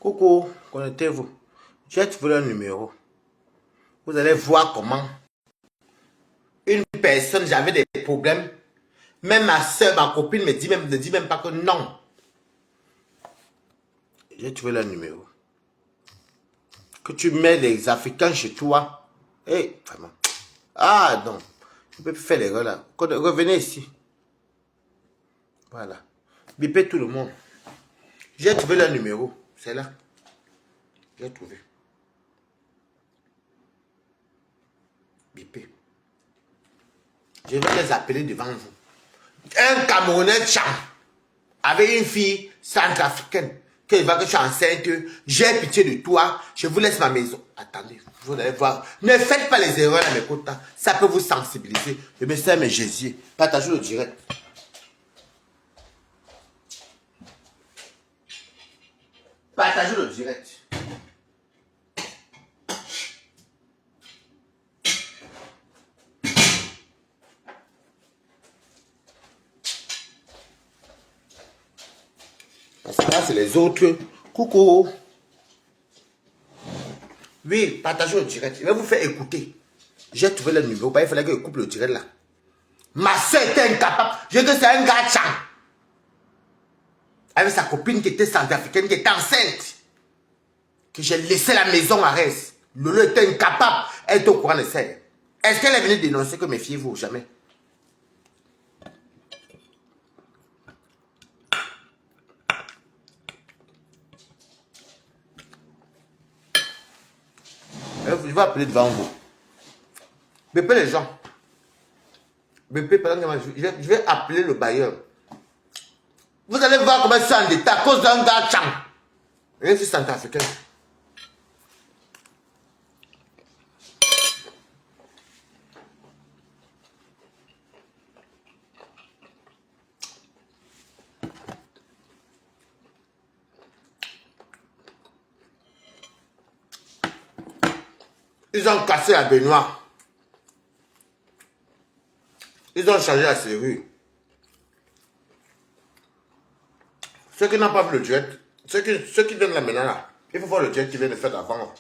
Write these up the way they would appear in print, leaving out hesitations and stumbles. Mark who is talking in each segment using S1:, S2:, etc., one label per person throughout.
S1: Coucou, connectez-vous. J'ai trouvé le numéro. Vous allez voir comment une personne, j'avais des problèmes. Même ma soeur, ma copine ne dit même pas que non. J'ai trouvé le numéro. Que tu mets les Africains chez toi. Eh, vraiment. Ah non. Je ne peux plus faire l'erreur là. Revenez ici. Voilà. Bipez tout le monde. J'ai trouvé le numéro. C'est là. J'ai trouvé. Bipez. Je vais les appeler devant vous. Un Camerounais chant avec une fille centrafricaine qui va que je suis enceinte, j'ai pitié de toi, je vous laisse ma maison. Attendez, vous allez voir. Ne faites pas les erreurs à mes côtés. Ça peut vous sensibiliser. Je me sers mes Jésus. Partagez le direct. Partagez le direct. Parce que là, c'est les autres. Coucou. Oui, partagez le direct. Je vais vous faire écouter. J'ai trouvé le numéro. Il fallait que je coupe le direct là. Ma soeur était incapable. Je dis que c'est un gars chant. Avec sa copine qui était centrafricaine, qui était enceinte. Que j'ai laissé la maison à reste. Lolo était incapable. Elle était au courant de ça. Est-ce qu'elle est venue dénoncer que méfiez-vous ou jamais? Je vais appeler devant vous. Bépez les gens. Bépez, je vais appeler le bailleur. Vous allez voir comment ils sont en état à cause d'un gars chant. Et c'est centrafricain. Ils ont cassé la baignoire. Ils ont changé la serrure. Ceux qui n'ont pas vu le direct, ceux qui donnent la maintenant là, il faut voir le direct qui vient de faire avant.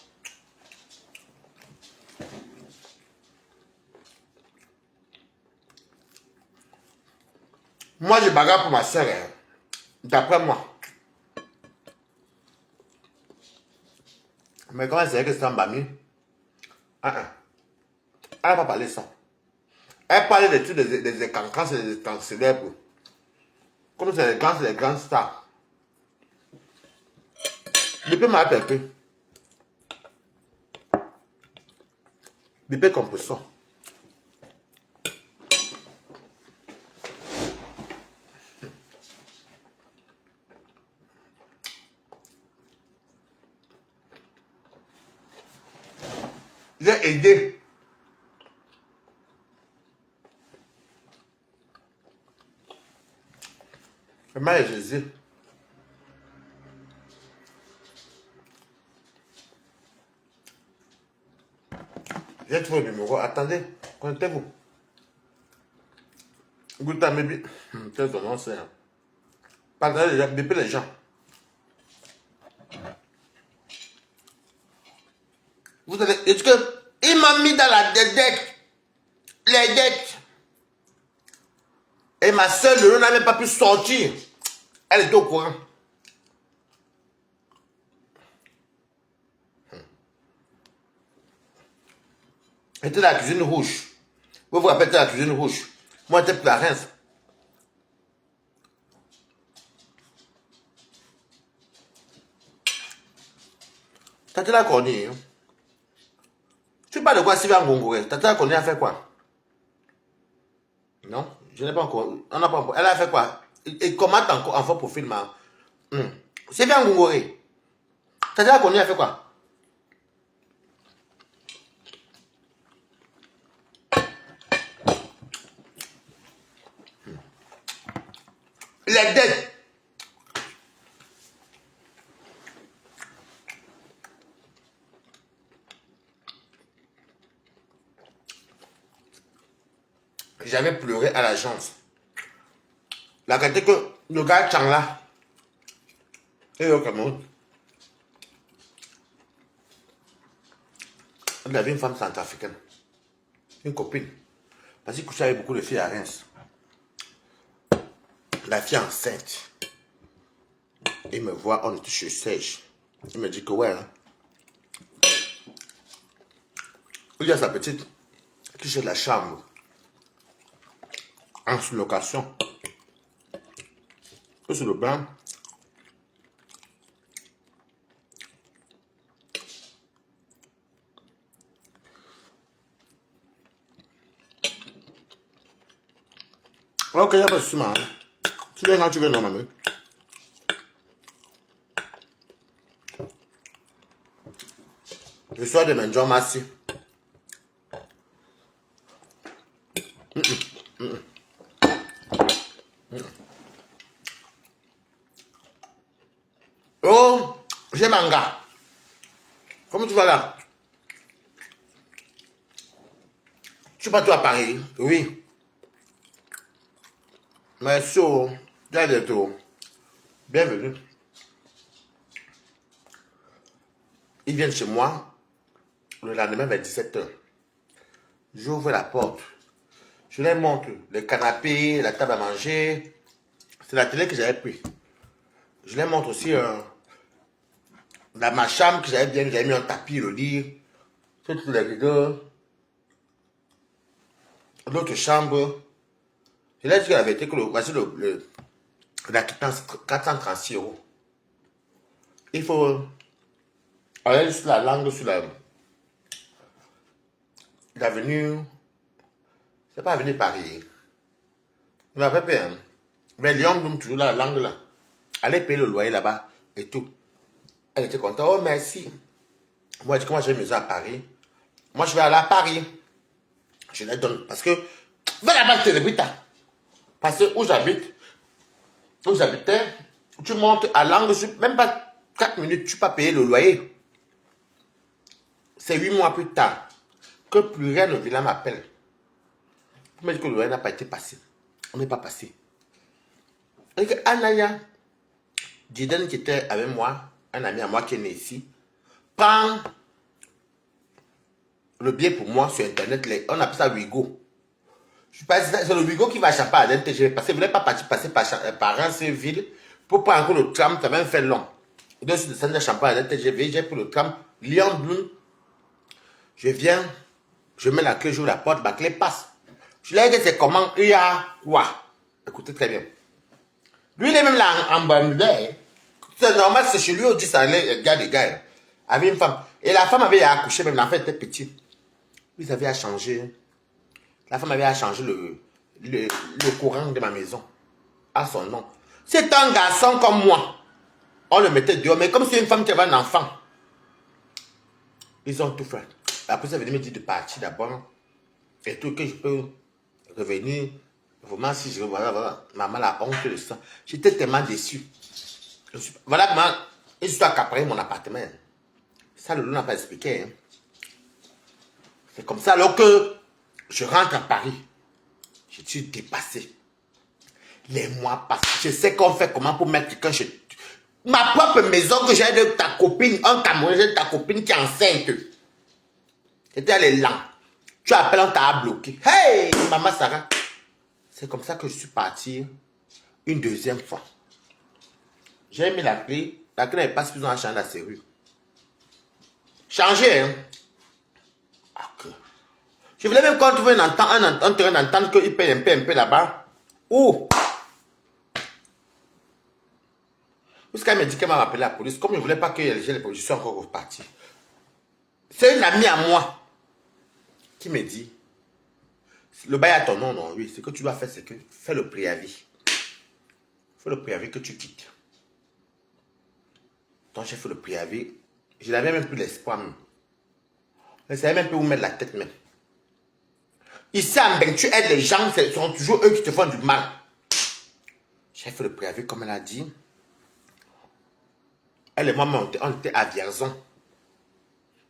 S1: Moi, je bagarre pour ma soeur, hein, d'après moi. Mais quand c'est que c'est un bami, elle n'a pas parlé de ça. Elle parlait des trucs des cancans, c'est des étangs célèbres. Comme c'est les grandes stars. Bipé m'a appelé. Bipé comme ça. J'ai aidé. Maman Jésus. J'ai trouvé le numéro. Attendez, connectez-vous. Goûtez à mes billes. Quel ton nom c'est? Partagez les gens, bipez les gens. Vous allez. Est-ce que il m'a mis dans la dette. Les dettes. Et ma soeur Lolo n'a même pas pu sortir. Elle était au courant. Elle était dans la cuisine rouge. Vous vous rappelez de la cuisine rouge? Moi, j'étais plus la rince. Tata la Cornille. Hein? Tu parles de quoi, Sylvain Ngongoré? Tata la Cornille a fait quoi? Non, je n'ai pas encore. On n'a pas encore. Elle a fait quoi? Et commente encore en faux profil, ma. Sylvain Ngongoré. Tata la Cornille a fait quoi? Les dettes. J'avais pleuré à l'agence. La qualité que le gars Chang là, et au Cameroun, Il avait une femme centrafricaine, une copine. Parce qu'il couchait avec beaucoup de filles à Reims. La fille enceinte. Il me voit, on était chez Sèche. Il me dit que ouais. Hein. Il y a sa petite qui cherche la chambre en sous-location. Sur le banc. Ok, il n'y a pas de souci, man. Tu viens quand tu veux, normalement. Je suis de Menjon Massi. Oh, j'ai manga. Comment tu vas là? Tu vas toi à Paris? Oui. Merci. Bien de tout. Bienvenue. Ils viennent chez moi le lendemain vers 17h. J'ouvre la porte. Je leur montre le canapé, la table à manger. C'est la télé que j'avais pris. Je leur montre aussi dans ma chambre que j'avais mis un tapis, le lit. Toutes les rideaux. L'autre chambre. Je leur ai dit la vérité que la quittance 436 €. Il faut aller sur la langue, sur l'avenue. C'est pas avenue Paris. Il m'a fait peur. Mais Lyon, toujours là, la langue là. Allez payer le loyer là-bas et tout. Elle était contente. Oh, merci. Moi, je dis, comment j'ai une maison à Paris? Moi, je vais aller à Paris. Je les donne. Parce que, va là-bas, Télébrita. Parce que où j'habitais, tu montes à l'angle, même pas 4 minutes, tu peux pas payer le loyer. C'est 8 mois plus tard que plus rien ne vient m'appelle. Pour me dire que le loyer n'a pas été passé. On n'est pas passé. Et que Anaya, Diden qui était avec moi, un ami à moi qui est né ici, prend le billet pour moi sur Internet. On appelle ça Wigo. C'est le Wigo qui va à Champagne à l'NTGV. Parce qu'il ne voulait pas passer par Reims-Ville pour prendre encore le tram. Ça va me faire long. Et donc, je descends de Champagne à l'NTGV. J'ai pris le tram Lyon-Blum. Je viens, je mets la clé, j'ouvre la porte, ma clé passe. Je lui ai dit c'est comment? Il y a quoi? Écoutez très bien. Lui, il est même là en Bangladesh. C'est normal, c'est chez lui, on dit ça, les gars, des gars. Avec une femme. Et la femme avait accouché, même l'enfant était petit. Ils avaient à changer. La femme avait à changer le courant de ma maison. À son nom. C'est un garçon comme moi. On le mettait dehors, mais comme c'est une femme qui avait un enfant. Ils ont tout fait. Après, ça venait me dire de partir d'abord. Et tout, que je peux revenir. Vraiment, si je voilà. Maman, la honte de ça. J'étais tellement déçu. Voilà comment ils sont accaparés mon appartement. Ça, le loup n'a pas expliqué. Hein. C'est comme ça, alors que je rentre à Paris. Je suis dépassé. Les mois passent. Je sais qu'on fait comment pour mettre quelqu'un chez... Ma propre maison que j'ai de ta copine, un Camerounais de ta copine qui est enceinte. C'était elle est lent. Tu appelles, on t'a bloqué. Hey, maman Sarah. C'est comme ça que je suis parti une deuxième fois. J'ai mis la clé. La clé n'est pas plus dans la chambre de la serrure. Changer, hein. Okay. Je voulais même qu'on trouve un terrain d'entente qu'il paye un peu là-bas. Où? Jusqu'à me dit qu'elle m'a appelé la police. Comme je ne voulais pas que j'ai les polices, je suis encore reparti. C'est une amie à moi qui me dit, le bail à ton nom, non, oui, ce que tu dois faire, c'est que fais le préavis. Fais le préavis que tu quittes. Donc j'ai fait le préavis. Je n'avais même plus l'espoir. Je ne savais même plus où mettre la tête même. Ici en Beng, tu aides les gens, ce sont toujours eux qui te font du mal. J'ai fait le préavis comme elle a dit. Elle et moi, on était à Vierzon.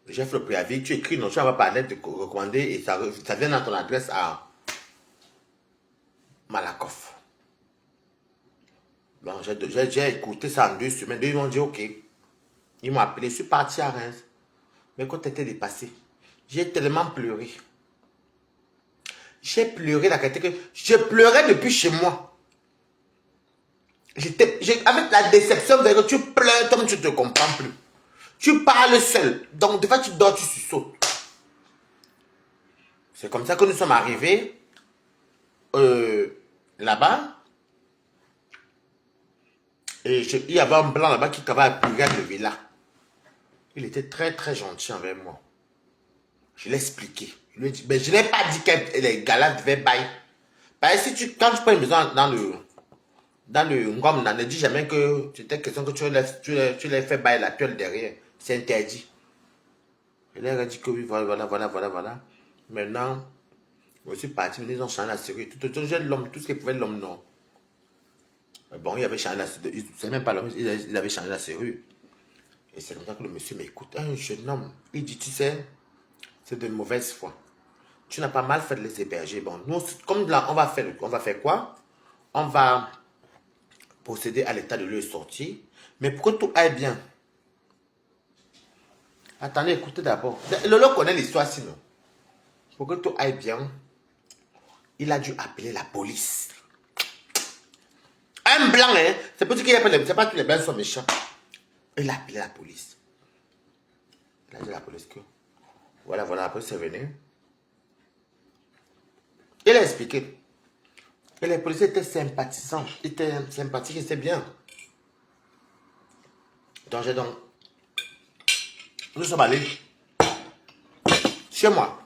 S1: J'ai fait le préavis, tu écris, non, tu vas par lettre de recommander et ça vient dans ton adresse à Malakoff. Donc j'ai écouté ça en 2 semaines. Ils m'ont dit ok. Ils m'ont appelé, je suis parti à Reims. Mais quand tu étais dépassé, J'ai tellement pleuré. J'ai pleuré la qualité que... Je pleurais depuis chez moi. Avec la déception, tu pleures comme tu ne te comprends plus. Tu parles seul. Donc, des fois, tu dors, tu sautes. C'est comme ça que nous sommes arrivés là-bas. Et il y avait un blanc là-bas qui travaillait à Pigalle de Villa. Il était très, très gentil envers moi. Je l'ai expliqué. Je lui ai dit, mais je n'ai pas dit que les gars-là devaient bailler. Parce que quand tu prends une maison dans le Ngom, ne dis jamais que c'était question que tu les fais bailler la piole derrière. C'est interdit. Je leur ai dit que oui, voilà. Maintenant, je suis parti, ils ont changé la série. Tout ce qui pouvait l'homme, non. Bon, il avait changé la serrure. C'est même pas l'homme, il avait changé la serrure. Et c'est comme ça que le monsieur m'écoute. Un jeune homme, il dit, tu sais, c'est de mauvaise foi. Tu n'as pas mal fait de les héberger. Bon, nous, comme là, on va faire quoi? On va procéder à l'état de lieu sortie. Mais pour que tout aille bien. Attendez, écoutez d'abord. Lolo connaît l'histoire sinon. Pour que tout aille bien, il a dû appeler la police. Un blanc, hein? C'est pour dire qu'il n'y a pas c'est pas que les blancs sont méchants. Il a appelé la police. Il a dit à la police que voilà, après c'est venu. Il a expliqué. Et les policiers étaient sympathisants. Ils étaient sympathiques et c'est bien. Donc, nous sommes allés chez moi.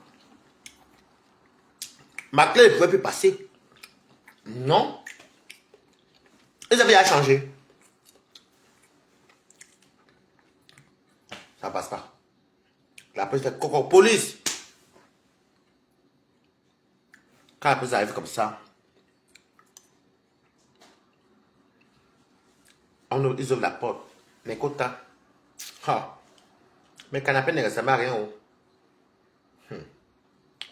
S1: Ma clé ne pouvait plus passer. Non. Ils avaient à changer. Ça passe pas. La police fait coco, police. Quand la police arrive comme ça, ils ouvrent la porte. Mais quota. Mais canapé ne ressemble à rien. Oh.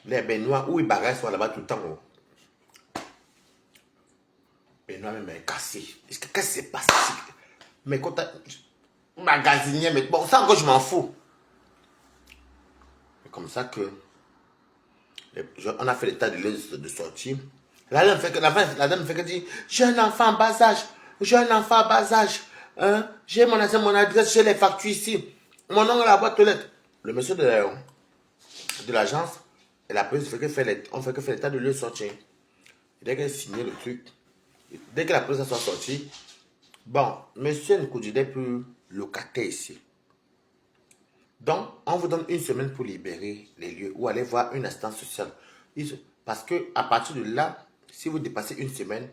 S1: Les Benoît, où ils bagaillent sont là-bas tout le temps. Oh. Benoît même est cassé. Qu'est-ce qui s'est passé? Mais quota. Magasinier, mais bon, ça encore je m'en fous. C'est comme ça que on a fait l'état de sortie. La dame fait que dit, j'ai un enfant en bas âge. Hein? J'ai mon adresse, j'ai les factures ici. Mon nom est la boîte aux lettres. Le monsieur de l'agence, et la police on fait que faire l'état de lieu de sortie. Dès qu'elle a signé le truc, dès que la police soit sortie, bon, monsieur Nkoudji n'est plus locataire ici. Donc, on vous donne une semaine pour libérer les lieux ou aller voir une assistance sociale. Parce que à partir de là, si vous dépassez une semaine,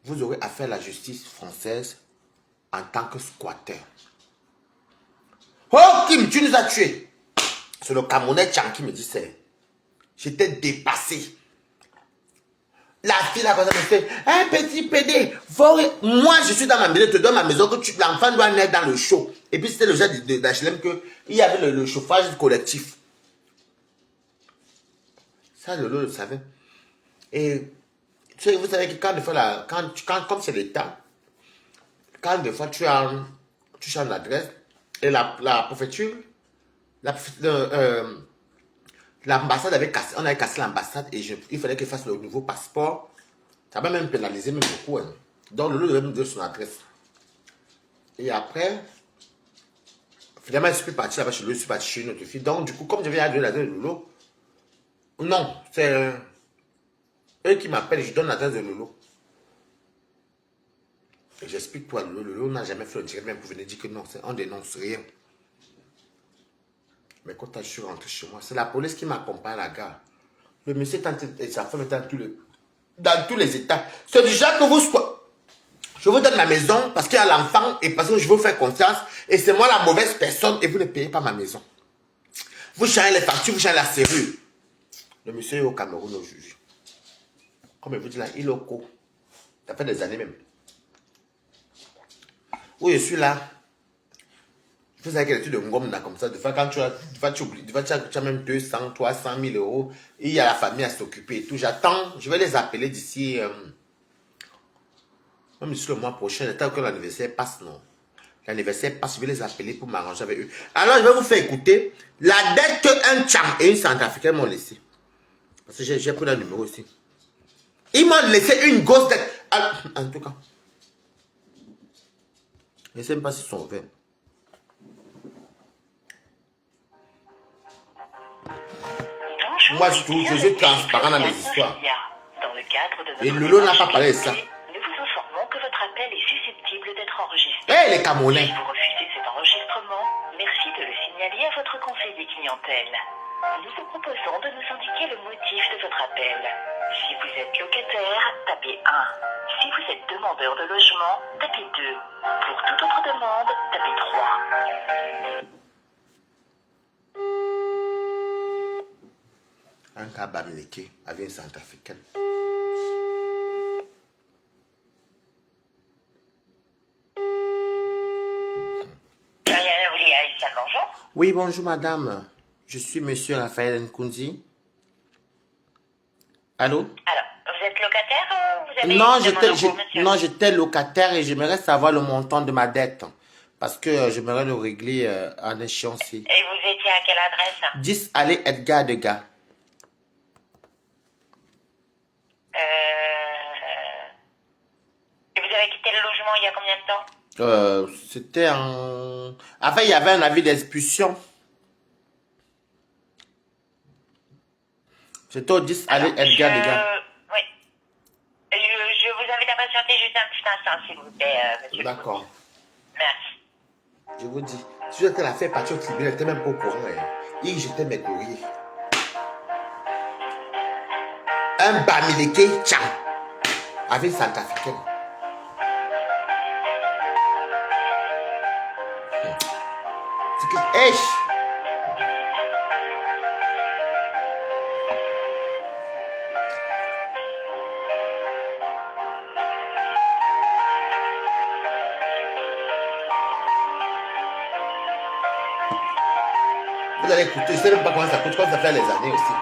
S1: vous aurez affaire à la justice française en tant que squatteur. Oh Kim, tu nous as tués. C'est le Camerounais Tchang qui me dit ça. J'étais dépassé. La fille là, comme ça me fait, un petit PD, moi je suis dans ma maison, je te donne ma maison, que l'enfant doit naître dans le chaud. Et puis c'était le genre d'HLM qu'il y avait le chauffage collectif. Ça, Lolo le savait. Et vous savez que quand des fois, comme c'est l'État, quand des fois tu changes d'adresse, et la préfecture, l'ambassade avait cassé, on avait cassé l'ambassade et il fallait qu'il fasse le nouveau passeport. Ça m'a même pénalisé même beaucoup. Hein. Donc, Lolo devait me donner son adresse. Et après, finalement, je suis parti là-bas chez lui, je suis parti chez une autre fille. Donc, du coup, comme je viens de donner l'adresse de Lolo, non, c'est eux qui m'appellent, je donne l'adresse de Lolo. Et j'explique toi, Lolo n'a jamais fait le direct, même pour venir dire que non, on dénonce rien. Mais quand je suis rentré chez moi, c'est la police qui m'accompagne à la gare. Le monsieur et sa femme étaient dans tous les états. C'est déjà que je vous donne ma maison parce qu'il y a l'enfant et parce que je vous fais confiance et c'est moi la mauvaise personne et vous ne payez pas ma maison. Vous changez les factures, vous changez la serrure. Le monsieur est au Cameroun au juge. Comme je vous dis là, il est au co. Ça fait des années même. Où je suis là, vous savez que l'étude de Ngom, comme ça, de fois, quand tu as même 200, 300 000 euros, et il y a la famille à s'occuper et tout. J'attends, je vais les appeler d'ici, même sur le mois prochain, le temps que l'anniversaire passe, non. l'anniversaire passe, je vais les appeler pour m'arranger avec eux. Alors, je vais vous faire écouter la dette qu'un Tcham et une Centrafricaine m'ont laissé. Parce que j'ai pris le numéro aussi. Ils m'ont laissé une grosse dette. Alors, en tout cas, je ne sais même pas s'ils sont ouverts. Moi, je suis transparent dans les histoires. Et Lolo n'a pas parlé de ça.
S2: Nous vous informons que votre appel est susceptible d'être enregistré.
S1: Hé, les Camerounais.
S2: Si vous refusez cet enregistrement, merci de le signaler à votre conseiller clientèle. Nous vous proposons de nous indiquer le motif de votre appel. Si vous êtes locataire, tapez 1. Si vous êtes demandeur de logement, tapez 2. Pour toute autre demande, tapez 3.
S1: Un gars bamileke avec une Centrafricaine.
S2: Bonjour.
S1: Oui, bonjour madame. Je suis monsieur Raphaël Nkunzi. Allô?
S2: Alors, vous êtes locataire ou vous avez
S1: Non,
S2: une demande en cours, monsieur?
S1: j'étais locataire et j'aimerais savoir le montant de ma dette. Parce que j'aimerais le régler en échéancier.
S2: Et vous étiez à quelle adresse?
S1: 10 allée Edgar Degas.
S2: Et vous avez quitté le logement il y a combien de temps?
S1: C'était en... Enfin, il y avait un avis d'expulsion. C'était au 10 allée Edgar Degas.
S2: Oui. Je vous invite à patienter juste un petit instant, s'il vous plaît, monsieur.
S1: D'accord.
S2: Merci.
S1: Je vous dis, si j'étais la faire partir au tribunal, elle n'était même pas au courant. Hein. Hier, j'étais mes courriers. Un Bamileke Tcham avec Centrafricaine. C'est que, hey! Vous allez écouter, je ne sais même pas comment ça coûte, comment ça fait les années aussi.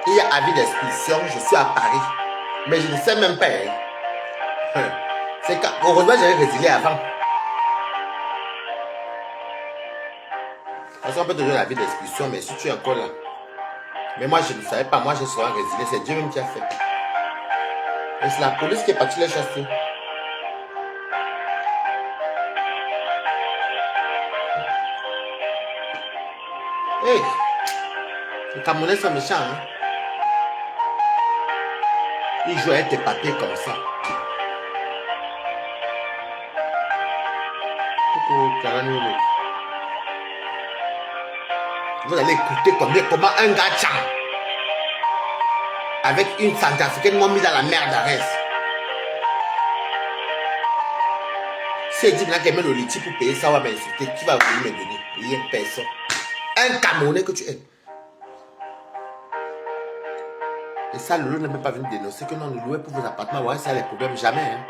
S1: Il y a avis d'expulsion, je suis à Paris. Mais je ne sais même pas. Hein. C'est que, heureusement, j'avais résilié avant. Parce qu'on peut te donner l'avis d'expulsion, mais si tu es encore là. Mais moi, je ne savais pas, moi, je serais résilié. C'est Dieu même qui a fait. Et c'est la police qui est partie les chasser. Hey, les Camerounais sont méchants, hein. Ils jouent avec tes papiers comme ça. Vous allez écouter comment un gars Tcham avec une Centrafricaine m'ont mis dans la merde d'Arès. Si elle dit maintenant qu'elle met le litige pour payer ça, on va m'insulter. Qui va venir me donner? Il y a personne. Un Camerounais que tu es. Et ça, Lolo n'a même pas venu dénoncer que non, nous louons pour vos appartements. Ouais, ça, les problèmes, jamais. Hein.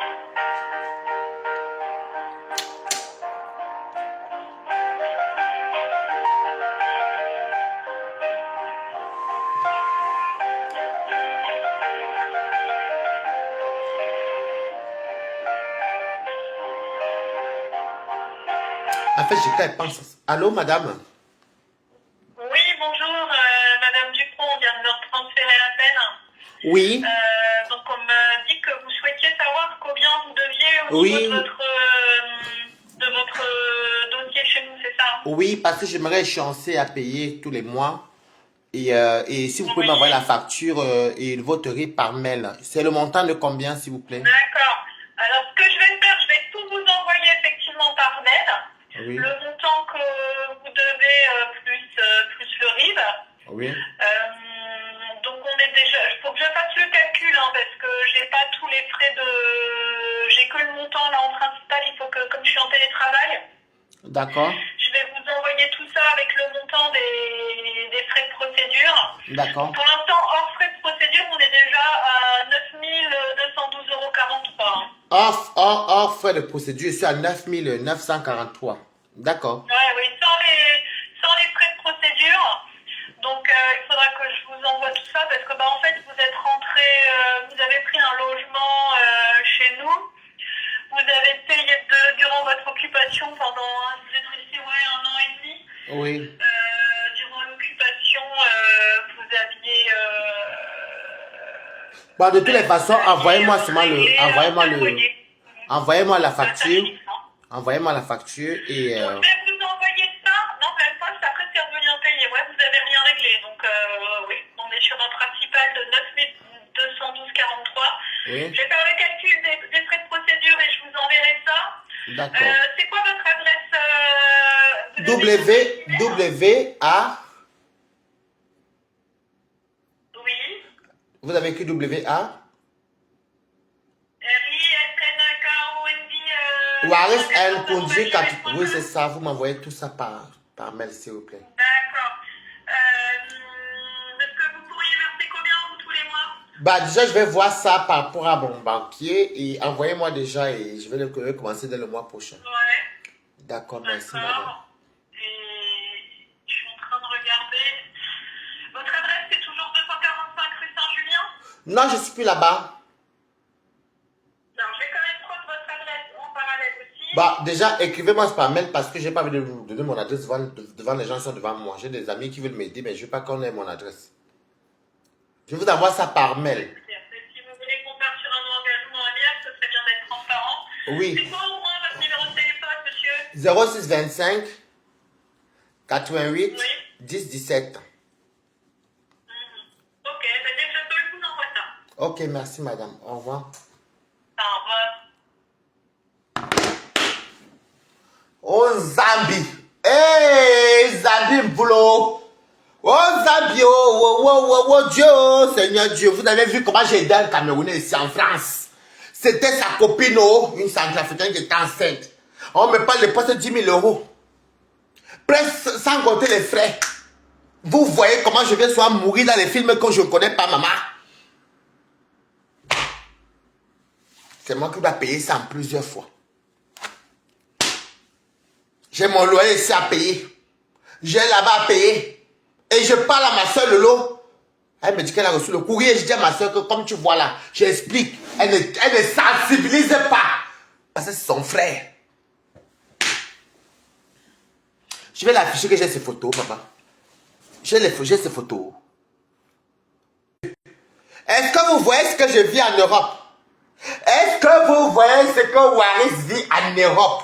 S1: En fait, j'étais pense. Allô, madame?
S3: Oui, bonjour, Madame Dupont, on vient de me transférer l'appel.
S1: Oui.
S3: Donc, on m'a dit que vous souhaitiez savoir combien vous deviez au
S1: Oui.
S3: niveau de votre dossier chez nous, c'est ça?
S1: Oui, parce que j'aimerais échéancer à payer tous les mois. Et si vous pouvez m'envoyer la facture et votre RIB par mail. C'est le montant de combien, s'il vous plaît?
S3: D'accord. Alors, ce que je vais faire, je vais tout vous envoyer effectivement par mail.
S1: Oui.
S3: Le montant que vous devez plus le RIB.
S1: Oui.
S3: Donc on est déjà. Il faut que je fasse le calcul parce que j'ai pas tous les frais de. J'ai que le montant là en principal. Il faut que, comme je suis en télétravail,
S1: D'accord.
S3: je vais vous envoyer tout ça avec le montant des frais de procédure.
S1: D'accord.
S3: Pour l'instant, hors frais de procédure, on est déjà à 9 212,43 €.
S1: Hors frais de procédure, je suis à 9 943. D'accord.
S3: Ouais, oui, sans les frais de procédure. Donc, il faudra que je vous envoie tout ça parce que, en fait, vous êtes rentré, vous avez pris un logement chez nous
S1: Oui.
S3: Durant l'occupation, vous aviez...
S1: Bon, de toutes les façons, envoyez-moi seulement
S3: foyer.
S1: envoyez-moi la
S3: Ça
S1: facture.
S3: suffit, hein.
S1: Envoyez-moi la facture et...
S3: Donc, je vais vous envoyer ça. Non, même pas, après c'est revenu impayé. Ouais, vous avez rien réglé. Donc, oui, on est sur un principal de 9212,43.
S1: Oui.
S3: Je vais faire le calcul des frais de procédure et je vous enverrai ça.
S1: D'accord.
S3: C'est quoi votre adresse
S1: WA.
S3: Oui.
S1: Vous avez écrit WA.
S3: R-I-S-N-K-O-N-D.
S1: Waris N. Kondji. Oui, c'est ça. Vous m'envoyez tout ça par mail, s'il vous plaît.
S3: D'accord. Est-ce que vous pourriez verser combien vous tous les mois?
S1: Bah, déjà, je vais voir ça par rapport à mon banquier et envoyez-moi déjà et je vais le commencer dès le mois prochain.
S3: Ouais.
S1: D'accord, merci, madame.
S3: D'accord. Et je suis en train de regarder. Votre adresse, c'est toujours 245 rue Saint-Julien?
S1: Non, je suis plus là-bas.
S3: Alors, je vais quand même prendre votre adresse en parallèle aussi.
S1: Bah, déjà, écrivez-moi par mail parce que j'ai pas envie de vous donner mon adresse devant les gens qui sont devant moi. J'ai des amis qui veulent m'aider, mais je veux pas qu'on ait mon adresse. Je vous envoie ça par mail.
S3: Si vous voulez qu'on parte sur un engagement amiable, ce serait bien d'être transparent.
S1: Oui.
S3: C'est quoi au moins votre numéro de téléphone, monsieur?
S1: 0625 88
S3: Oui.
S1: 10 17.
S3: Ok, ben dès que je peux, je vous envoie ça.
S1: Ok, merci madame. Au revoir.
S3: Au revoir.
S1: Oh Zambi. Hey Zambi Mboulo. Oh Zambi, oh Dieu, Seigneur Dieu. Vous avez vu comment j'ai aidé un Camerounais ici en France. C'était sa copine, une centrafricaine qui était enceinte. On me parle de poste de 10 000 euros. Presque sans compter les frais. Vous voyez comment je vais soit mourir dans les films que je ne connais pas, maman. C'est moi qui dois payer ça en plusieurs fois. J'ai mon loyer ici à payer. J'ai là-bas à payer. Et je parle à ma soeur Lolo. Elle me dit qu'elle a reçu le courrier. Je dis à ma soeur que comme tu vois là, j'explique. Elle ne sensibilise pas. Parce que c'est son frère. Je vais l'afficher que j'ai ces photos, papa. J'ai ces photos. Est-ce que vous voyez ce que je vis en Europe? Est-ce que vous voyez ce que Waris vit en Europe?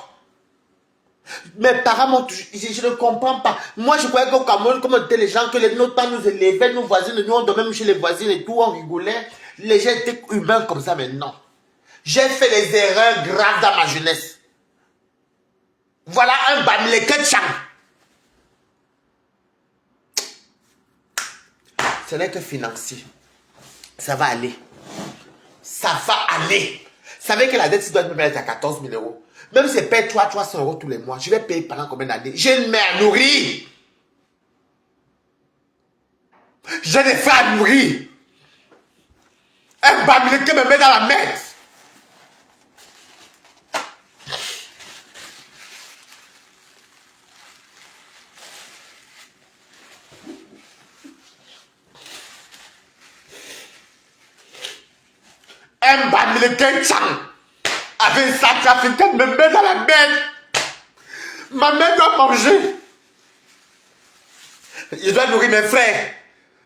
S1: Mes parents m'ont toujours... Je ne comprends pas. Moi, je croyais qu'au Cameroun, comme on était les gens, que nos parents nous élevaient, nos voisins, nous, on dormait même chez les voisins et tout, on rigolait. Les gens étaient humains comme ça, mais non. J'ai fait des erreurs graves dans ma jeunesse. Voilà un Bamileke Tchang. Ce n'est que financier. Ça va aller. Ça va aller. Vous savez que la dette doit me mettre à 14 000 euros. Même si je paye 300 euros tous les mois, je vais payer pendant combien d'années? J'ai une mère à nourrir. J'ai des frères à nourrir. Un Bamileke me met dans la merde. Un Bamileke Tchang avec une centrafricaine me met dans la merde. Ma mère doit manger. Je dois nourrir mes frères.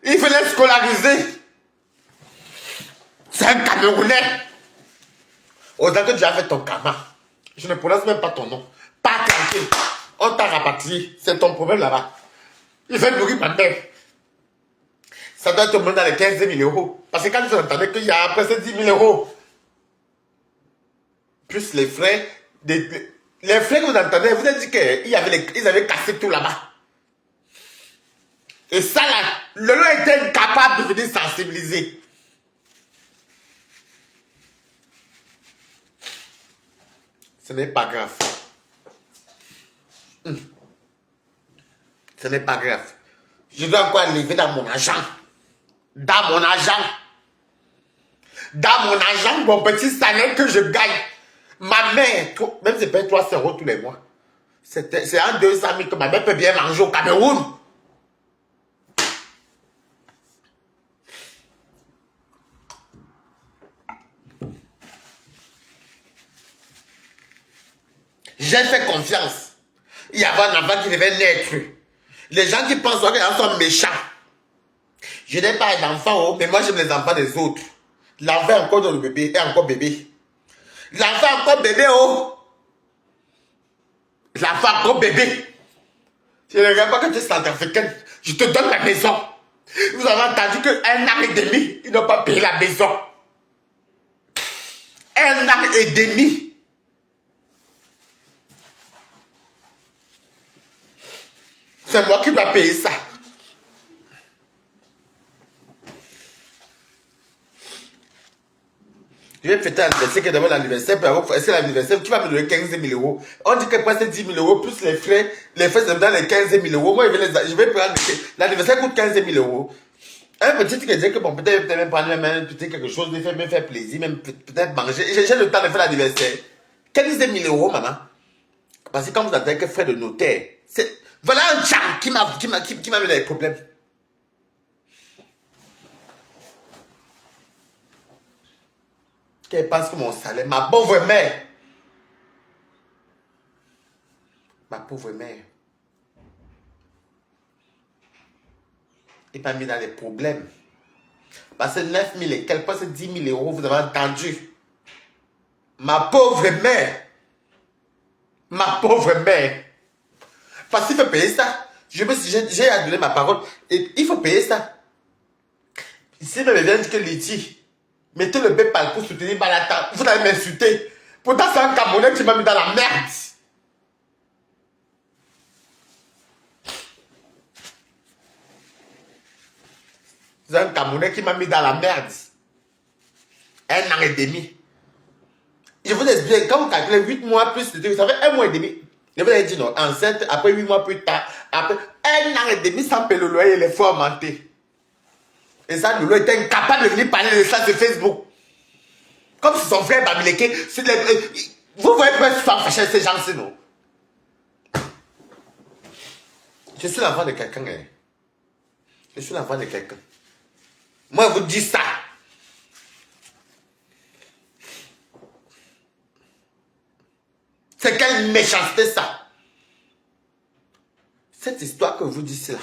S1: Il faut les scolariser. C'est un Camerounais. Autant que tu as fait ton karma. Je ne prononce même pas ton nom. Pas tranquille. On t'a rapatrié. C'est ton problème là-bas. Il veut nourrir ma mère. Ça doit te mener dans les 15 000 euros. Parce que quand vous entendez qu'il y a presque 10 000 euros, plus les frais, les frais que vous entendez, vous avez dit qu'ils avaient cassé tout là-bas. Et ça là, le lot était incapable de venir sensibiliser. Ce n'est pas grave. Ce n'est pas grave. Je dois encore arriver dans mon argent. Dans mon argent. Dans mon argent, mon petit salaire que je gagne. Ma mère, même si je paye 300 euros tous les mois, c'est en 200 000 que ma mère peut bien manger au Cameroun. J'ai fait confiance. Il y avait un enfant qui devait naître. Les gens qui pensent que les gens sont méchants. Je n'ai pas d'enfants, oh, mais moi j'aime les enfants des autres. L'enfant est encore dans le bébé, est encore bébé. L'enfant est encore bébé, oh. L'enfant est encore bébé. Je ne regarde pas que tu es centrafricaine. Je te donne la maison. Vous avez entendu qu'un an et demi, ils n'ont pas payé la maison. Un an et demi. C'est moi qui dois payer ça. Je vais fêter l'anniversaire qui est d'abord l'anniversaire. C'est l'anniversaire qui va me donner 15 000 €. On dit que presque 10 000 € plus les frais c'est dans les 15 000 €. Moi, je vais prendre. L'anniversaire coûte 15 000 €. Un petit qui dit que bon, peut-être même prendre même peut-être quelque chose, me faire plaisir, même peut-être manger. J'ai le temps de faire l'anniversaire. 15 000 € maman. Parce que quand vous avez que frais de notaire, voilà un charme qui m'a mis des problèmes. Qu'elle pense que mon salaire, ma pauvre mère. Ma pauvre mère. Il m'a mis dans les problèmes. Parce que 9 000 et quelques fois, c'est 10 000 €, vous avez entendu. Ma pauvre mère. Ma pauvre mère. Parce qu'il faut payer ça. J'ai à donner ma parole. Et il faut payer ça. Ici, il me vient dire que Lydie, mettez le PayPal pour soutenir Balata. Vous allez m'insulter. Pourtant, c'est un Camerounais qui m'a mis dans la merde. C'est un Camerounais qui m'a mis dans la merde. Un an et demi. Je vous explique, quand vous calculez 8 mois plus, vous savez, 1 mois et demi. Je vous ai dit non, enceinte, après 8 mois plus tard, après 1 an et demi sans payer le loyer, les fois augmentés. Et ça, le loyer était incapable de venir parler de ça sur Facebook. Comme si son frère Bamileke, vous voyez pas si ça fâcher ces gens-ci, non? Je suis l'enfant de quelqu'un, hein. Je suis l'enfant de quelqu'un. Moi, je vous dis ça. C'est quelle méchanceté ça? Cette histoire que vous dites là.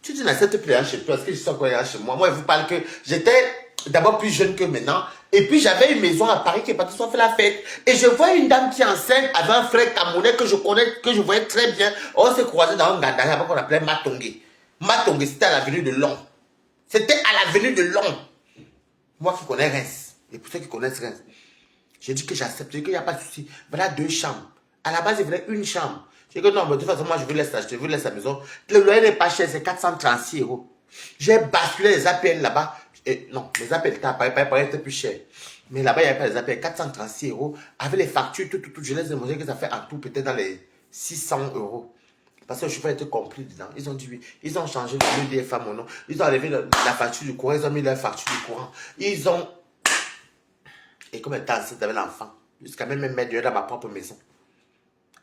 S1: Tu dis n'acceptes plus rien chez toi, est-ce que je suis encore rien chez moi? Moi, je vous parle que j'étais d'abord plus jeune que maintenant. Et puis j'avais une maison à Paris qui est partie soit fait la fête. Et je vois une dame qui est enceinte avec un frère camerounais que je connais, que je voyais très bien. On s'est croisés dans un gandari avant qu'on appelait Matongé. Matongé, c'était à l'avenue de Long. C'était à l'avenue de Long. Moi qui connais Reims. Et pour ceux qui connaissent Reims. J'ai dit que j'accepte, qu'il n'y a pas de souci. Voilà 2 chambres. À la base, il voulait 1 chambre. J'ai dit que non, mais de toute façon, moi, je vous laisse acheter, je vous laisse la maison. Le loyer n'est pas cher, c'est 436 €. J'ai basculé les APL là-bas. Non, les APL étaient plus cher. Mais là-bas, il n'y avait pas les APL. 436 €. Avec les factures, tout. Je les ai demandé que ça fait en tout peut-être dans les 600 €. Parce que le chauffeur était compris dedans. Ils ont dit oui. Ils ont changé le DFA mon nom. Ils ont enlevé la facture du courant. Ils ont mis la facture du courant. Ils ont... Et comme étant enceinte avec l'enfant, jusqu'à même me mettre dehors dans ma propre maison.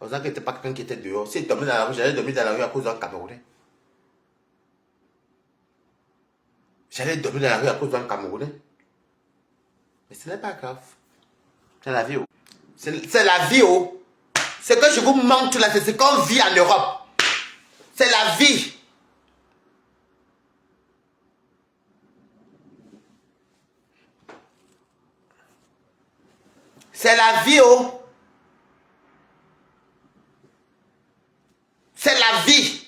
S1: On dirait que n'était pas quelqu'un qui était dehors. Si il dormait dans la rue, j'allais dormir dans la rue à cause d'un Camerounais. J'allais dormir dans la rue à cause d'un Camerounais. Mais ce n'est pas grave. C'est la vie. C'est la vie. Ce que je vous montre là, c'est ce qu'on vit en Europe. C'est la vie. C'est la vie, C'est la vie.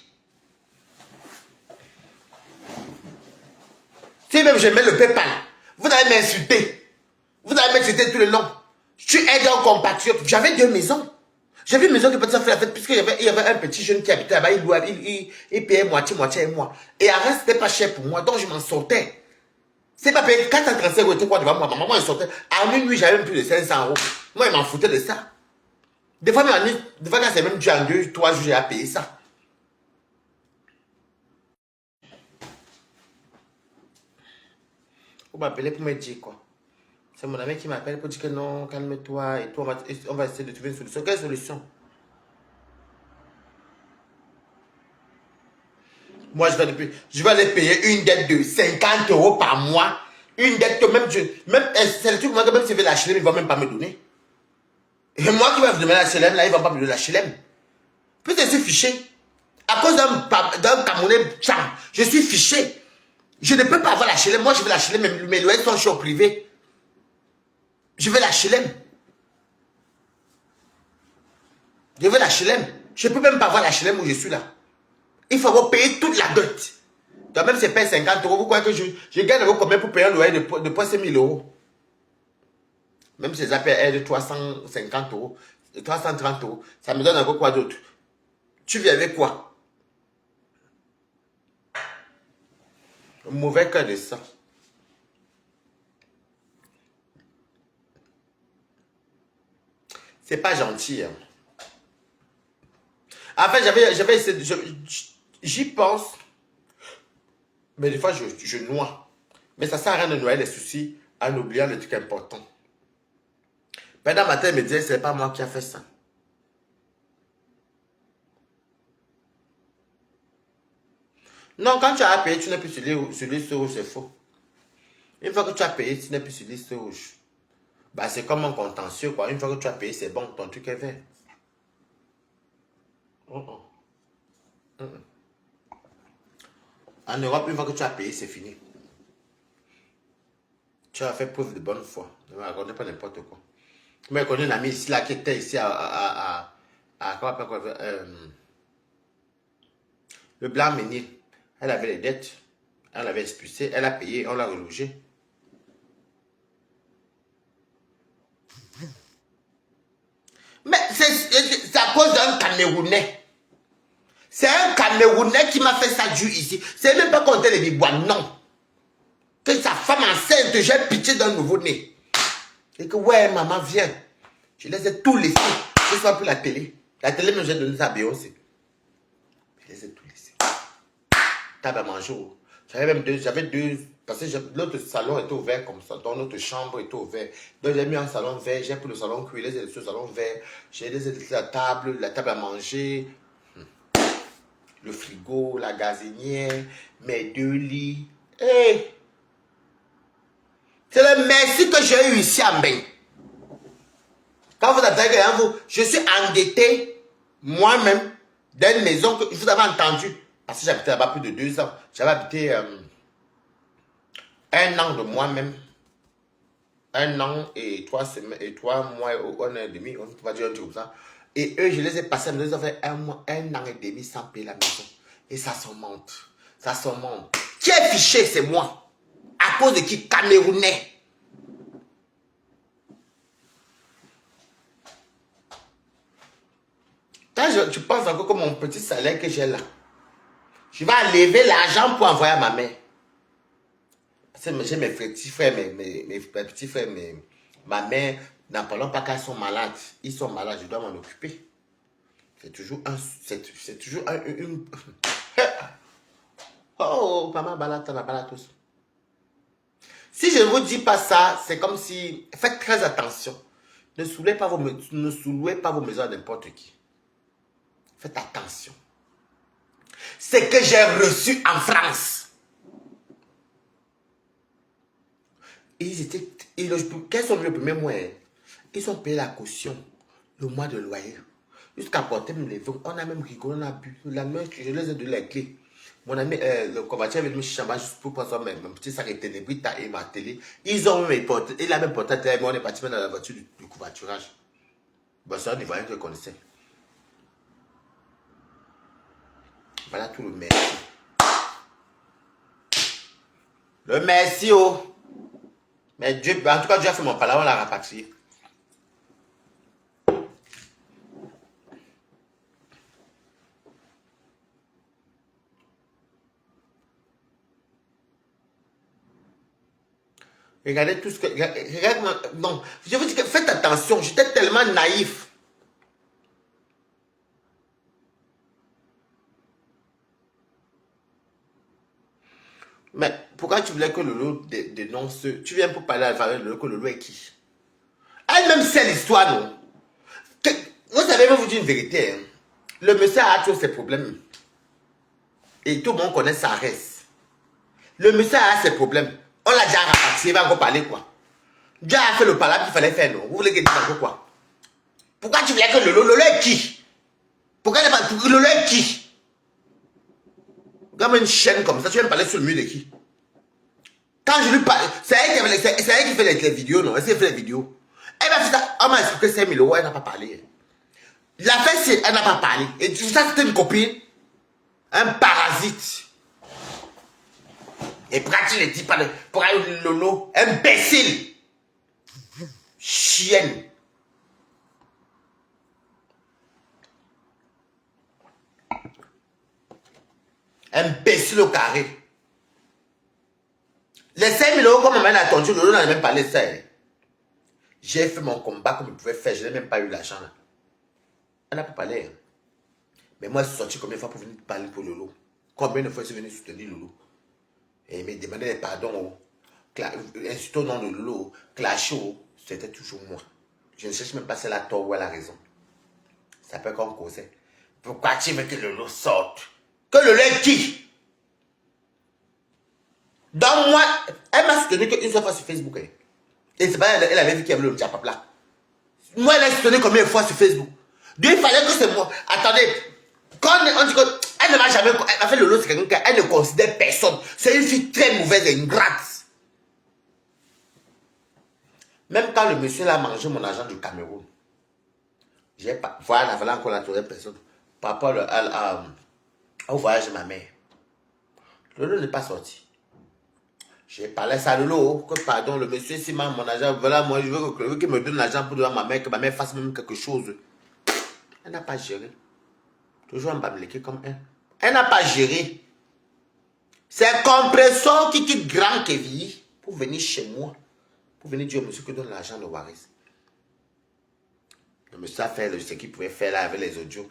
S1: Si même je mets le PayPal, vous allez m'insulter. Vous allez m'insulter tout le long. Je suis aidé en compatriote. J'avais 2 maisons. J'avais une maison qui peut faire la fête, puisqu'il y avait un petit jeune qui habitait là-bas. Il payait moitié et moi. Et à reste, c'était pas cher pour moi, donc je m'en sortais. C'est pas payé 435 € était quoi devant moi. Ma maman, elle sortait. À minuit, j'avais même plus de 500 €. Moi, il m'en foutait de ça. Des fois, quand c'est même dû en 2, 3 jours, j'ai à payer ça. Vous m'appelez pour me dire quoi? C'est mon ami qui m'appelle pour dire que non, calme-toi. Et toi, on va essayer de trouver une solution. Quelle solution? Moi, je vais aller payer une dette de 50 € par mois. Une dette que c'est le truc, moi, même si je vais la HLM, ils ne vont même pas me donner. Et moi qui vais vous demander la HLM, là, ils ne vont pas me donner la HLM. Puisque je suis fiché. À cause d'un Camerounais Tcham, je suis fiché. Je ne peux pas avoir la HLM. Moi, je veux la HLM, mes loyers sont chez au privé. Je veux la HLM. Je veux la HLM. Je ne peux même pas avoir la HLM où je suis là. Il faut avoir payé toute la dot. Donc même si je paye 50 euros, vous croyez que je gagne combien pour payer un loyer de poste 1000 euros? Même si les appels de 350 euros, 330 euros, ça me donne encore quoi d'autre? Tu viens avec quoi? Un mauvais cœur de ça. C'est pas gentil. Hein. En fait, j'avais essayé, j'y pense, mais des fois, je noie. Mais ça sert à rien de noyer les soucis en oubliant les trucs importants. Pendant matin, il me disait, c'est pas moi qui a fait ça. Non, quand tu as payé, tu n'es plus sur liste rouge, c'est faux. Une fois que tu as payé, tu n'es plus sur liste rouge. Bah, c'est comme un contentieux, quoi. Une fois que tu as payé, c'est bon, ton truc est vert. En Europe, une fois que tu as payé, c'est fini. Tu as fait preuve de bonne foi. Ne me raconte pas n'importe quoi. Mais je connais une amie ici, là, qui était ici le Blanc-Ménil. Elle avait les dettes. Elle l'avait expulsé. Elle a payé. On l'a relogé. Mais c'est à cause d'un Camerounais. C'est un Camerounais qui m'a fait ça dur ici. C'est même pas compter les bibois, non. Que sa femme enceinte, j'ai pitié d'un nouveau-né. Et que, ouais, maman, viens. Je les ai tous laissés. Je ne vois plus la télé. La télé, mais j'ai donné ça à Beyoncé. Je les ai tous laissés. Table à manger. J'avais deux, parce que l'autre salon était ouvert comme ça, donc notre chambre était ouverte. Donc j'ai mis un salon vert, j'ai pris le salon cuit, les laissé le salon vert, j'ai laissé la table à manger, le frigo, la gazinière, mes 2 lits. Hey! C'est le merci que j'ai eu ici à Mbeng. Quand vous attendez que je suis endetté moi-même d'une maison que vous avez entendu. Parce que j'habitais là-bas plus de 2 ans. J'avais habité 1 an de moi-même. 1 an et 3 semaines, et 3 mois, 1 an et demi, on va dire un truc comme ça. Et eux, je les ai passés, ils ont fait 1 an et demi sans payer la maison. Et ça se monte. Ça se monte. Qui est fiché, c'est moi. À cause de qui? Camerounais. Quand tu penses encore comme mon petit salaire que j'ai là, je vais enlever l'argent pour envoyer à ma mère. Parce que j'ai mes petits frères, mes petits frères, ma mère, n'en parlons pas qu'elles sont malades. Ils sont malades, je dois m'en occuper. C'est toujours une... Oh, maman balade, t'en as balade tous. Si je ne vous dis pas ça, c'est comme si... Faites très attention. Ne soulouez pas vos maisons à n'importe qui. Faites attention. C'est que j'ai reçu en France. Quels sont les premiers mois? Ils ont payé la caution, le mois de loyer. Jusqu'à porter mes livres. On a même rigolé, on a bu. La main, je les ai donné les clés. Mon ami, le convertir avec me chercher juste pour prendre mon petit sac et ténébrita et ma télé. Ils ont même porté, il a même porté, on est parti dans la voiture du covoiturage. Bon, c'est un Ivoirien que je connaissais. Voilà tout le merci. Le merci, oh. Mais Dieu, en tout cas, Dieu a fait mon palabre, on l'a rapatrié. Regardez tout ce que... Regarde, non, je vous dis que faites attention, j'étais tellement naïf. Mais pourquoi tu voulais que Lolo dénonce? Tu viens pour parler à la famille de Lolo, que Lolo est qui? Elle-même sait l'histoire, non? Vous savez, je vais vous dire une vérité. Hein. Le monsieur a tous ses problèmes. Et tout le monde connaît sa reste. Le monsieur a ses problèmes. On l'a déjà rapatrié, il va encore parler quoi? Dieu a fait le palabre qu'il fallait faire, non? Vous voulez qu'il dise encore quoi? Pourquoi tu voulais que Lolo est qui? Pourquoi elle n'est pas... Lolo est qui? Comme une chaîne comme ça, tu viens me parler sur le mur de qui? Quand je lui parle, c'est elle qui fait les vidéos, non? Elle fait les vidéos. Elle m'a fait ça, on m'a expliqué 5 000 €, elle n'a pas parlé. L'affaire, c'est elle n'a pas parlé. Et ça, c'était une copine, un parasite. Et pourquoi tu ne dis pas pour aller Lolo? Imbécile! Chienne! Imbécile au carré. Les 5 000 € comme maman a attendu, Lolo n'en a même pas laissé ça. J'ai fait mon combat comme je pouvais faire, je n'ai même pas eu l'argent là. Elle n'a pas parlé. Hein. Mais moi, je suis sorti combien de fois pour venir parler pour Lolo? Combien de fois je suis venu soutenir Lolo? Et il m'a demandé des pardons. Insulter au nom de Lolo. Clasher. C'était toujours moi. Je ne cherche même pas si elle a tort ou elle a raison. Ça peut qu'on causait. Pourquoi tu veux que Lolo sorte? Que Lolo est qui? Donc moi, elle m'a soutenu qu'une seule fois sur Facebook. Hein. Et c'est pas elle avait vu qu'il y avait le diapap là. Moi, elle a soutenu combien de fois sur Facebook? Dieu, il fallait que c'est moi. Attendez, quand on dit qu'elle ne m'a jamais... Elle a fait Lolo, c'est quelqu'un qu'elle ne considère personne. C'est une fille très mauvaise et ingrate. Même quand le monsieur là a mangé mon argent du Cameroun, j'ai pas... Voilà, voilà encore la troisième personne. Par rapport au voyage de ma mère. Lolo n'est pas sorti. J'ai parlé ça à Lolo, que pardon, le monsieur s'il m'a mon argent, voilà, moi je veux qu'il me donne l'argent pour donner à ma mère, que ma mère fasse même quelque chose. Elle n'a pas géré. Toujours un bamléqué comme elle. Elle n'a pas géré. C'est compresseur qui quitte Grand Kevin pour venir chez moi. Pour venir dire au monsieur que donne l'argent de Waris. Le monsieur a fait ce qu'il pouvait faire là avec les audios.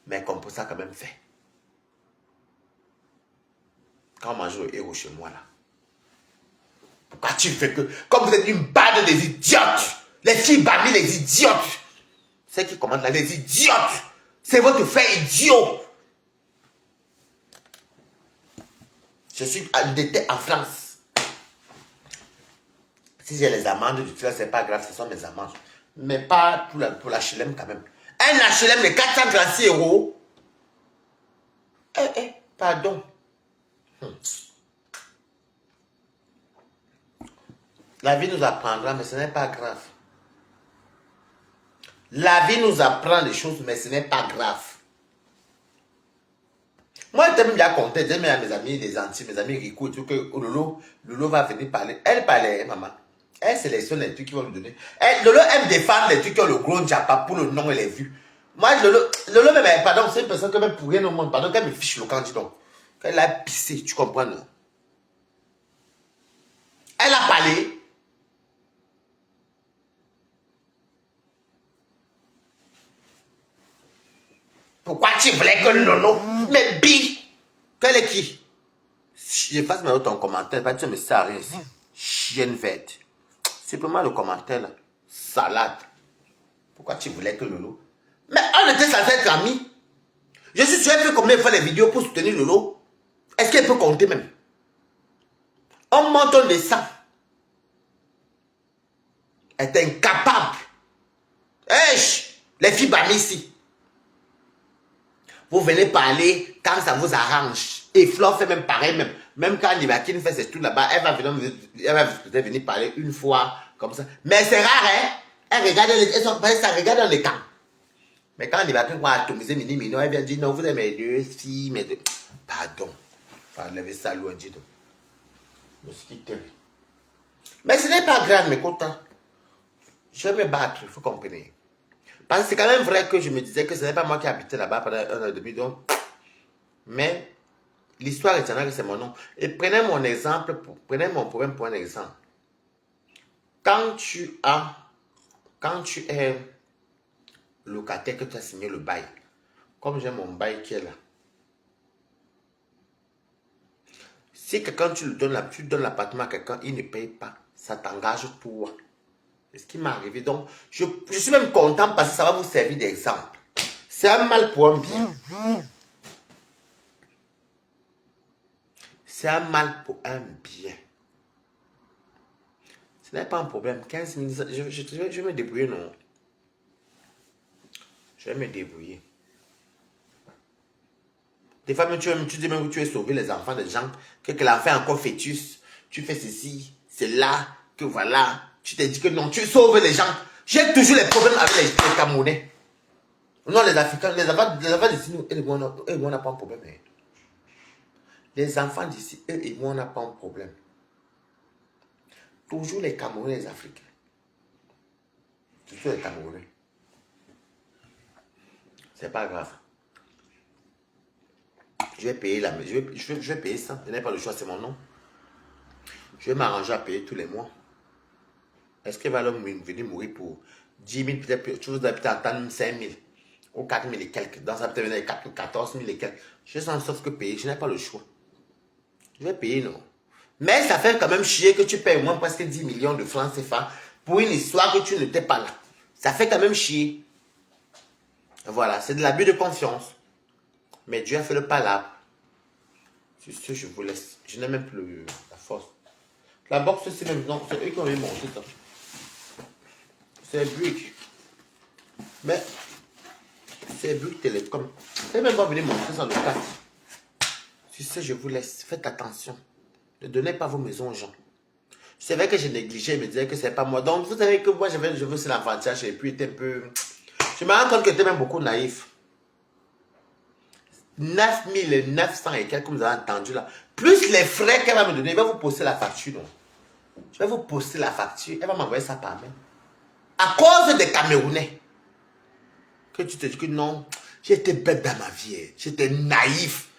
S1: Mais compresseur a quand même fait. Quand on mange le héros chez moi là. Pourquoi tu fais que... Comme vous êtes une bande des idiotes. Les filles parmi les idiotes. C'est qui commandent là, les idiotes. C'est votre frère idiot. Je suis endetté en France. Si j'ai les amendes du tueur, c'est pas grave, ce sont mes amendes. Mais pas pour l'HLM quand même. Un HLM de 436 €. Pardon. La vie nous apprendra, mais ce n'est pas grave. La vie nous apprend des choses, mais ce n'est pas grave. Moi, je t'aime bien compter, j'aime à mes amis, des Antilles, mes amis Rico, et tout, que Lolo va venir parler. Elle parlait, maman. Elle sélectionne les trucs qui vont lui donner. Lolo aime défendre les trucs qui ont le gros diapa pour le nom et les vues. Moi, Lolo même, pardon, c'est une personne que même pour rien au monde, pardon, qu'elle me fiche le candidat. Qu'elle a pissé, tu comprends, non? Elle a parlé. Pourquoi tu voulais que Lolo me bille? Quelle est qui? Je fasse maintenant ton commentaire, pas tu me sers à rien ici. Chienne verte. Simplement le commentaire là. Salade. Pourquoi tu voulais que Lolo? Mais on était censé être amis. Je suis sûr qu'elle fait combien de fois les vidéos pour soutenir Lolo? Est-ce qu'elle peut compter même? On monte, on descend. Elle est incapable. Les filles bannies ici. Vous venez parler quand ça vous arrange. Et Flore fait même pareil, même quand Nivakin fait ses trucs là-bas, elle va peut-être venir parler une fois, comme ça. Mais c'est rare, hein? Elle regarde, ça regarde dans les camps. Mais quand Nivakin va atomiser Mini, elle vient dire, non, vous aimez les deux filles, mais deux... Pardon. Il faut enlever ça loin, dis donc. Mosquito. Mais ce n'est pas grave, mes contents. Je vais me battre, il faut comprendre. Parce que c'est quand même vrai que je me disais que ce n'est pas moi qui habitais là-bas pendant 1 an et demi. Donc, mais l'histoire retiendra que c'est mon nom. Et prenez mon exemple, prenez mon problème pour un exemple. Quand tu es locataire, que tu as signé le bail, comme j'ai mon bail qui est là. Si quelqu'un tu donnes l'appartement à quelqu'un, il ne paye pas, ça t'engage toi. C'est ce qui m'est arrivé. Donc, je suis même content parce que ça va vous servir d'exemple. C'est un mal pour un bien. C'est un mal pour un bien. Ce n'est pas un problème. 15 minutes, je vais me débrouiller, non. Je vais me débrouiller. Des fois, même, tu dis même que tu veux sauver les enfants des gens, que l'enfant est encore fœtus. Tu fais ceci, c'est là, que voilà. Tu t'es dit que non, tu sauves les gens. J'ai toujours les problèmes avec les Camerounais. Non, les Africains, les enfants d'ici, eux et moi, on n'a pas un problème. Hein. Les enfants d'ici, eux et moi, on n'a pas un problème. Toujours les Camerounais, les Africains. Toujours les Camerounais. C'est pas grave. Je vais payer je vais payer ça. Je n'ai pas le choix, c'est mon nom. Je vais m'arranger à payer tous les mois. Est-ce qu'il va venir mourir pour 10 000, peut-être, chose peut-être attendre 5 000 ou 4 000 et quelques. Dans ça, peut-être venir 14 000 et quelques. Je sens sauf que payer. Je n'ai pas le choix. Je vais payer, non. Mais ça fait quand même chier que tu payes au moins presque 10 millions de francs CFA pour une histoire que tu n'étais pas là. Ça fait quand même chier. Voilà, c'est de l'abus de confiance. Mais Dieu a fait le palabre. C'est ce que je vous laisse. Je n'ai même plus la force. La boxe, c'est même... Non, c'est eux qui ont eu monté ça. C'est Bouygues. Mais... c'est Bouygues Télécom. C'est même pas venu montrer ça le cas. Tu sais, je vous laisse. Faites attention. Ne donnez pas vos maisons aux gens. C'est vrai que j'ai négligé. Je me disais que c'est pas moi. Donc, vous savez que moi, je veux c'est l'avantage. Et puis, était un peu... Je me rends compte que j'étais même beaucoup naïf. 9 900 et quelques, comme vous avez entendu là. Plus les frais qu'elle va me donner, elle va vous poster la facture. Non? Je vais vous poster la facture. Elle va m'envoyer ça par mail. À cause des Camerounais. Que tu te dis que non, j'étais bête dans ma vie. J'étais naïf.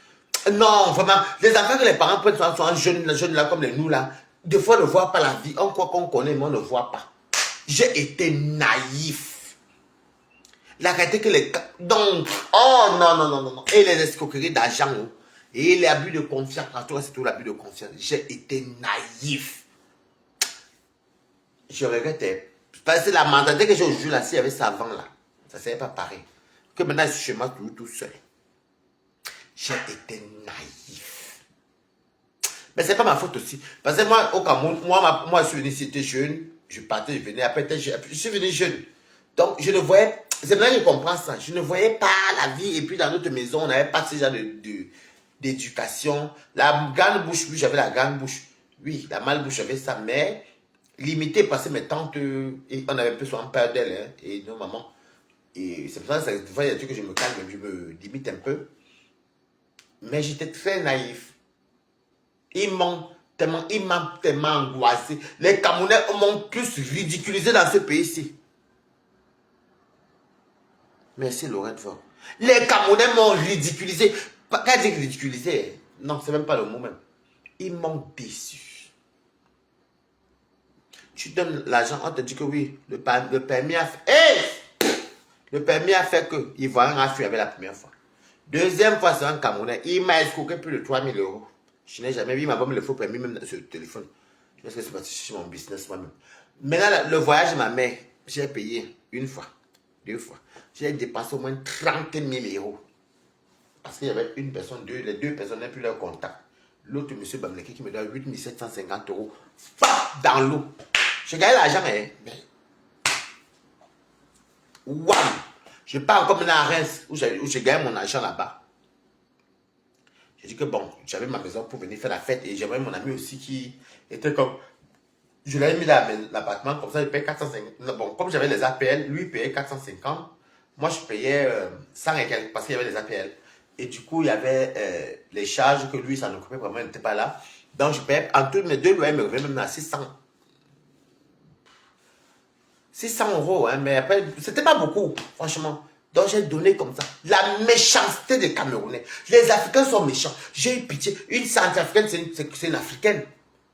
S1: Non, vraiment. Les enfants que les parents prennent sont jeunes là, comme les nous là. Des fois, on ne voit pas la vie. On croit qu'on connaît, mais on ne voit pas. J'ai été naïf. La réalité que les... Donc, oh non, non, non, non, non. Et les escroqueries d'argent, et les abus de confiance, en tout cas, c'est tout l'abus de confiance. J'ai été naïf. Je regrettais. Parce que la mentalité que j'ai aujourd'hui, là, s'il y avait ça avant, là, ça ne serait pas pareil. Que maintenant, je suis chez moi tout seul. J'ai été naïf. Mais ce n'est pas ma faute aussi. Parce que moi, au Cameroun, moi je suis venu, c'était jeune. Je partais, je venais. Après, je suis venu jeune. Donc, je ne voyais... C'est maintenant que je comprends ça. Je ne voyais pas la vie. Et puis, dans notre maison, on n'avait pas ce genre d'éducation. La grande bouche, oui, j'avais la grande bouche. Oui, la mal bouche, j'avais ça. Mais, limité parce que mes tantes, et on avait un peu souvent peur d'elles, hein, et nos mamans. Et c'est pour ça que des fois, il y a des trucs que je me calme, je me limite un peu. Mais j'étais très naïf. Ils m'ont tellement angoissé. Les Camerounais m'ont plus ridiculisé dans ce pays-ci. Merci Lorette Fort. Les Camerounais m'ont ridiculisé. Quand je dis ridiculisé, non, c'est même pas le mot même. Ils m'ont déçu. Tu donnes l'argent, on te dit que oui, le permis a fait. Hey! Le permis a fait que il voit un affaire avec la première fois. Deuxième fois, c'est un Camerounais. Il m'a escroqué plus de 3 000 €. Je n'ai jamais vu, il m'a pas mis le faux permis même sur le téléphone. Je pense que c'est parce que c'est mon business moi-même. Maintenant, le voyage de ma mère, j'ai payé une fois, 2 fois. J'ai dépensé au moins 30 000 €. Parce qu'il y avait une personne, les deux personnes n'avaient plus leur contact. L'autre, M. Bamleki, qui me donne 8 750 €. Dans l'eau. Je gagne l'argent, hein. Waouh! Je pars comme à Reims, où je gagne mon argent là-bas. J'ai dit que bon, j'avais ma maison pour venir faire la fête. Et j'avais mon ami aussi qui était comme... Je l'avais mis dans l'appartement, comme ça, il paye 450. Bon, comme j'avais les APL, lui, il payait 450. Moi, je payais 100 et quelques parce qu'il y avait les APL. Et du coup, il y avait les charges que lui, ça n'occupait vraiment, il n'était pas là. Donc, je payais, en tout, mes deux loyers me revenaient même à 600 €, hein, mais après, c'était pas beaucoup, franchement. Donc, j'ai donné comme ça. La méchanceté des Camerounais. Les Africains sont méchants. J'ai eu pitié. Une Centrafricaine, c'est une Africaine.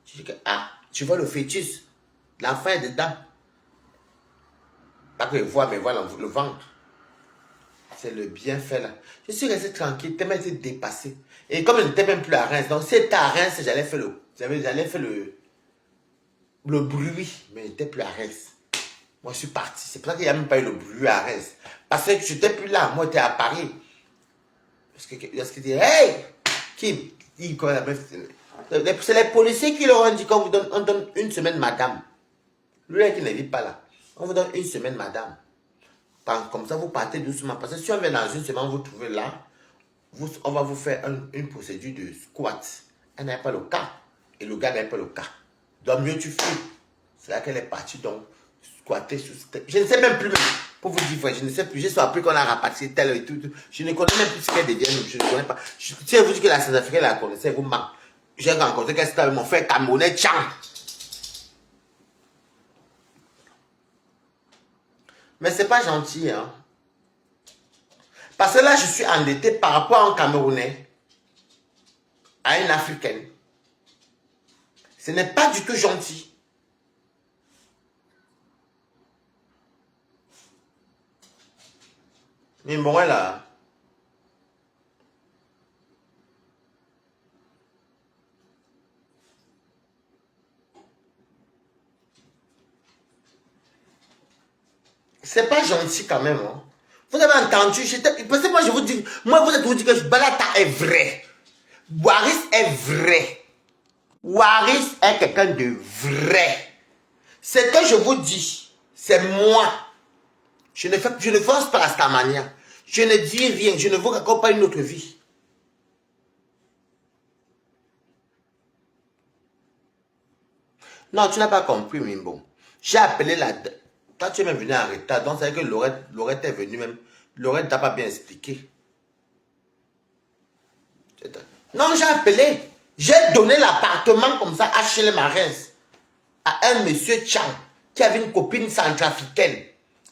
S1: Je dis que, ah, tu vois le fœtus. L'enfant est dedans. Pas que je vois, mais voilà le ventre. C'est le bienfait là. Je suis resté tranquille, tellement été dépassé. Et comme je n'étais même plus à Reims, donc si j'étais à Reims, j'allais faire le bruit, mais je n'étais plus à Reims. Moi, je suis parti. C'est pour ça qu'il n'y a même pas eu le bruit à Reims. Parce que je n'étais plus là. Moi, j'étais à Paris. Parce que dit, hey, Kim, c'est les policiers qui leur ont dit qu'on vous donne, on donne une semaine, madame. Lui là qui ne vit pas là. On vous donne une semaine, madame. Comme ça, vous partez doucement. Parce que si on vient dans une semaine, vous trouvez là, on va vous faire une procédure de squat. Elle n'a pas le cas. Et le gars n'a pas le cas. Donc mieux tu fais. C'est là qu'elle est partie donc squatter sous... Je ne sais même plus, pour vous dire vrai, je ne sais plus. J'ai soit appris qu'on a rapatrié tel et tout. Je ne connais même plus ce qu'elle devient. Je ne connais pas. Si elle vous dit que la Centrafricaine la connaissait, vous manque. J'ai rencontré qu'elle c'était avec mon frère camerounais Tchang. Mais c'est pas gentil, hein. Parce que là, je suis endetté par rapport à un Camerounais, à une Africaine. Ce n'est pas du tout gentil. Mais bon, là. C'est pas gentil quand même, hein. Vous avez entendu, parce que moi je vous dis, moi vous dites que Balata est vrai. Waris est vrai. Waris est quelqu'un de vrai. Ce que je vous dis, c'est moi. Je ne force pas à cette manière. Je ne dis rien, je ne vous raconte pas une autre vie. Non, tu n'as pas compris, Mimbo. J'ai appelé la... Toi, tu es même venu en retard, donc ça veut dire que Laurette est venue même. Laurette t'a pas bien expliqué. Non, j'ai appelé. J'ai donné l'appartement comme ça à Chez les Marins à un monsieur Chang qui avait une copine centrafricaine.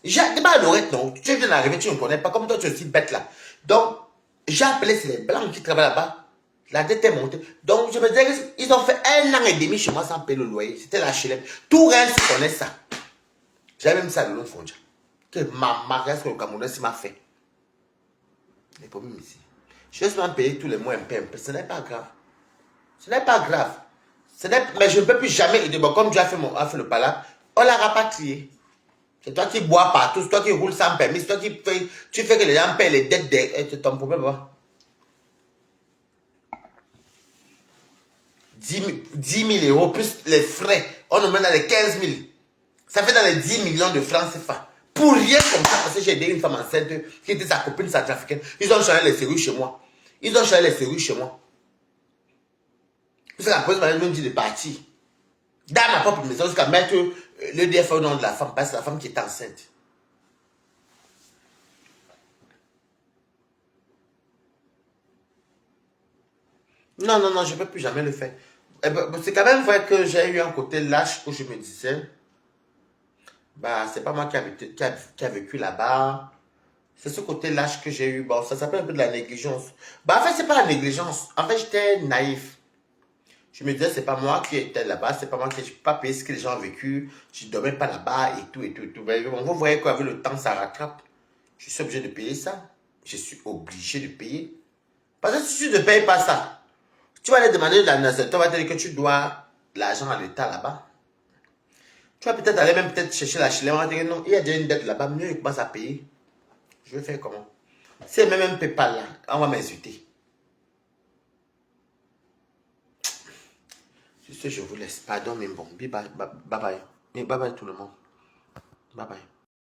S1: J'ai pas Laurette, non. Tu viens d'arriver, tu ne connais pas. Comme toi, tu es aussi bête là. Donc, j'ai appelé, c'est les Blancs qui travaillent là-bas. La dette est montée. Donc, je me disais qu'ils ont fait 1 an et demi chez moi sans payer le loyer. C'était la HLM. Tout rien se connaît ça. J'avais même ça de l'autre Fondia. Que ma reste que le Camerounais m'a fait. Les problèmes ici. Je vais même payer tous les mois un peu. Ce n'est pas grave. Ce n'est pas grave. Mais je ne peux plus jamais aider. Bon, comme tu as fait le pala, on l'a rapatrié. C'est toi qui bois partout, c'est toi qui roules sans permis, c'est toi qui fais que les gens paient les dettes. C'est ton problème. Hein? 10 000 euros plus les frais. On nous met dans les 15 000. Ça fait dans les 10 millions de francs CFA. Pour rien comme ça, parce que j'ai aidé une femme enceinte qui était sa copine centrafricaine. Ils ont changé les serrures chez moi. Ils ont changé les serrures chez moi. Parce que la police m'a même dit de partir. Dans ma propre maison, jusqu'à mettre l'EDF au nom de la femme, parce que c'est la femme qui est enceinte. Non, non, non, je ne peux plus jamais le faire. C'est quand même vrai que j'ai eu un côté lâche où je me disais, bah, c'est pas moi qui a vécu là-bas. C'est ce côté lâche que j'ai eu. Bon, ça s'appelle un peu de la négligence. Bah, en fait, c'est pas la négligence. En fait, j'étais naïf. Je me disais, c'est pas moi qui étais là-bas, c'est pas moi qui n'ai pas payé ce que les gens ont vécu. Je ne dormais pas là-bas et tout, et tout, et tout. Mais bon, vous voyez qu'avec le temps, ça rattrape. Je suis obligé de payer ça. Je suis obligé de payer. Parce que si tu ne payes pas ça, tu vas aller demander de la nation, on va te dire que tu dois l'argent à l'État là-bas. Tu vas peut-être aller même chercher la HLM, on va te dire non, il y a déjà une dette là-bas, mieux il commence à payer. Je vais faire comment? Si elle même un PayPal là, on va m'insulter. Sur ce, je vous laisse. Pardon, mais bon. Bye bye. Bye bye. Bye bye tout le monde. Bye bye.